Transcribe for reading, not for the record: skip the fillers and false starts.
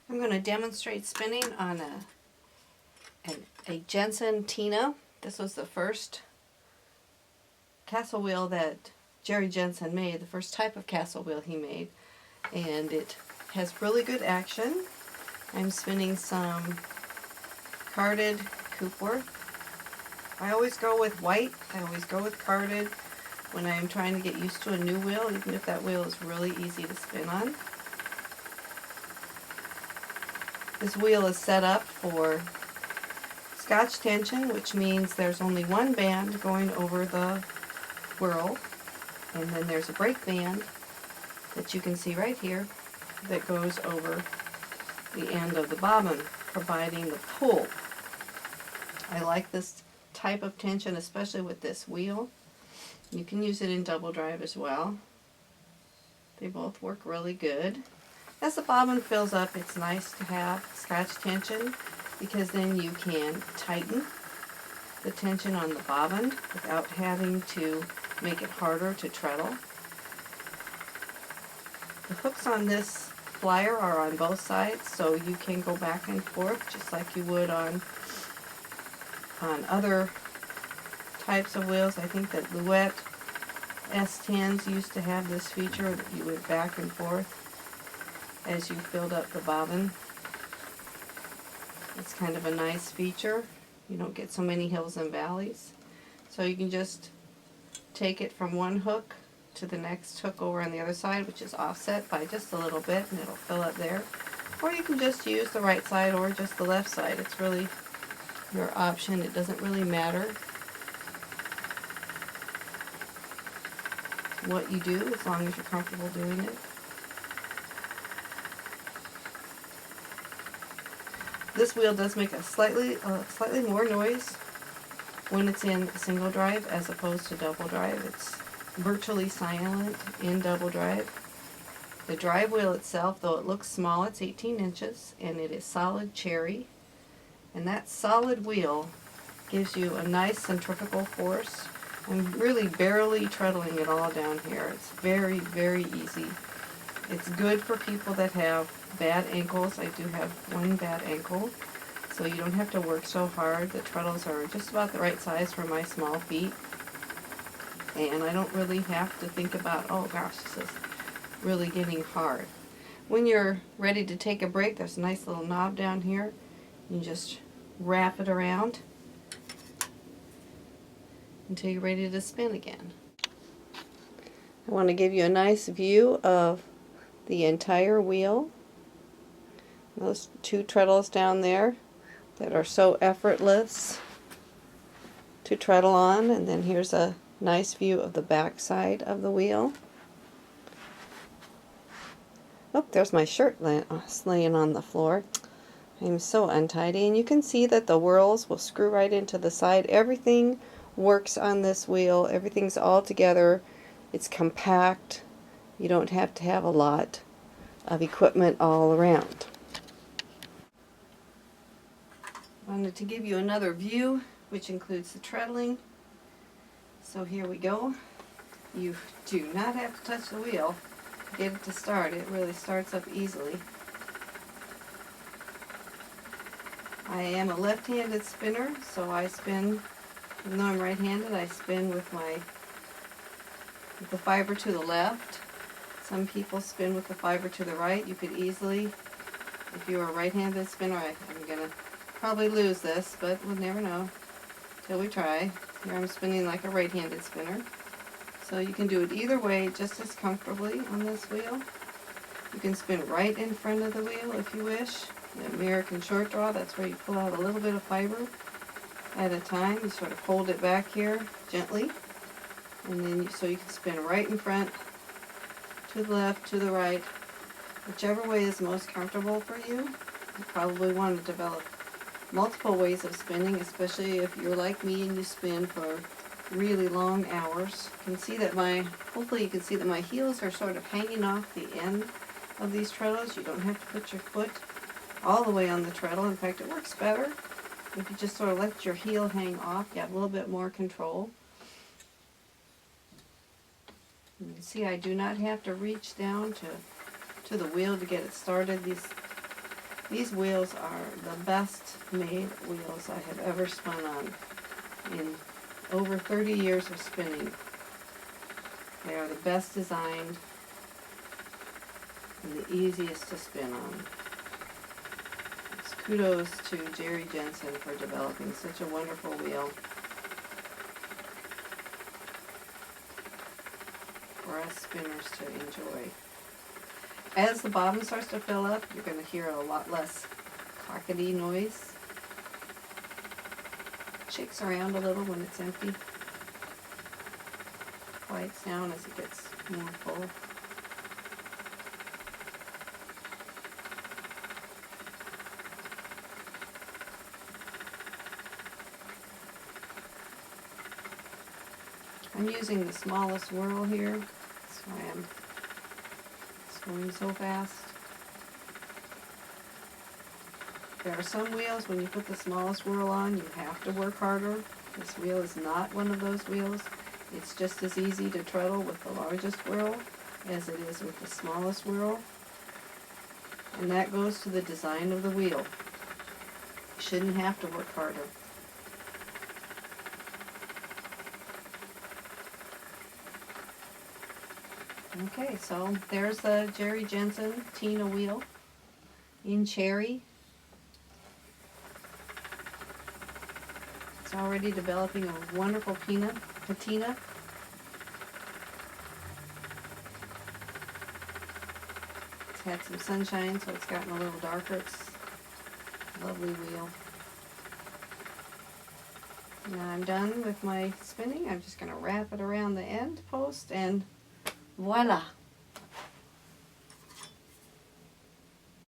I'm going to demonstrate spinning on a Jensen Tina. This was the first castle wheel that Jerry Jensen made, the first type of castle wheel he made, and it has really good action. I'm spinning some carded Coopworth. I always go with white. I always go with carded when I'm trying to get used to a new wheel, even if that wheel is really easy to spin on. This wheel is set up for Scotch tension, which means there's only one band going over the whirl, and then there's a brake band that you can see right here that goes over the end of the bobbin, providing the pull. I like this type of tension, especially with this wheel. You can use it in double drive as well. They both work really good. As the bobbin fills up, it's nice to have Scotch tension because then you can tighten the tension on the bobbin without having to make it harder to treadle. The hooks on this flyer are on both sides, so you can go back and forth just like you would on other types of wheels. I think that Louette S10s used to have this feature that you would back and forth as you filled up the bobbin. It's kind of a nice feature. You don't get so many hills and valleys. So you can just take it from one hook to the next hook over on the other side, which is offset by just a little bit, and it'll fill up there. Or you can just use the right side or just the left side. It's really your option. It doesn't really matter what you do as long as you're comfortable doing it. This wheel does make a slightly more noise when it's in single drive as opposed to double drive. It's virtually silent in double drive. The drive wheel itself, though it looks small, it's 18 inches and it is solid cherry. And that solid wheel gives you a nice centrifugal force. I'm really barely treadling it all down here. It's very, very easy. It's good for people that have bad ankles. I do have one bad ankle, so you don't have to work so hard. The treadles are just about the right size for my small feet, and I don't really have to think about, oh gosh, this is really getting hard. When you're ready to take a break, there's a nice little knob down here. You just wrap it around until you're ready to spin again. I want to give you a nice view of the entire wheel. Those two treadles down there that are so effortless to treadle on, and then here's a nice view of the back side of the wheel. Oh, there's my shirt laying on the floor. I'm so untidy, and you can see that the whirls will screw right into the side. Everything works on this wheel. Everything's all together. It's compact. You don't have to have a lot of equipment all around. I wanted to give you another view, which includes the treadling. So here we go. You do not have to touch the wheel to get it to start. It really starts up easily. I am a left-handed spinner, so I spin, even though I'm right-handed, I spin with the fiber to the left. Some people spin with the fiber to the right. You could easily, if you're a right-handed spinner, I'm going to probably lose this, but we'll never know till we try. Here I'm spinning like a right-handed spinner. So you can do it either way just as comfortably on this wheel. You can spin right in front of the wheel if you wish. The American short draw, that's where you pull out a little bit of fiber at a time. You sort of hold it back here gently, and then so you can spin right in front, to the left, to the right, whichever way is most comfortable for you. You probably want to develop multiple ways of spinning, especially if you're like me and you spin for really long hours. You can see that hopefully you can see that my heels are sort of hanging off the end of these treadles. You don't have to put your foot all the way on the treadle. In fact, it works better if you just sort of let your heel hang off. You have a little bit more control. You can see I do not have to reach down to the wheel to get it started. These wheels are the best made wheels I have ever spun on in over 30 years of spinning. They are the best designed and the easiest to spin on. Kudos to Jerry Jensen for developing such a wonderful wheel for us spinners to enjoy. As the bottom starts to fill up, you're going to hear a lot less clackety noise. Shakes around a little when it's empty. Quiets down as it gets more full. I'm using the smallest whirl here. That's why it's going so fast. There are some wheels, when you put the smallest whirl on, you have to work harder. This wheel is not one of those wheels. It's just as easy to treadle with the largest whirl as it is with the smallest whirl. And that goes to the design of the wheel. You shouldn't have to work harder. Okay, so there's the Jerry Jensen Tina wheel in cherry. It's already developing a wonderful patina. It's had some sunshine, so it's gotten a little darker. It's a lovely wheel. Now I'm done with my spinning. I'm just going to wrap it around the end post and voila!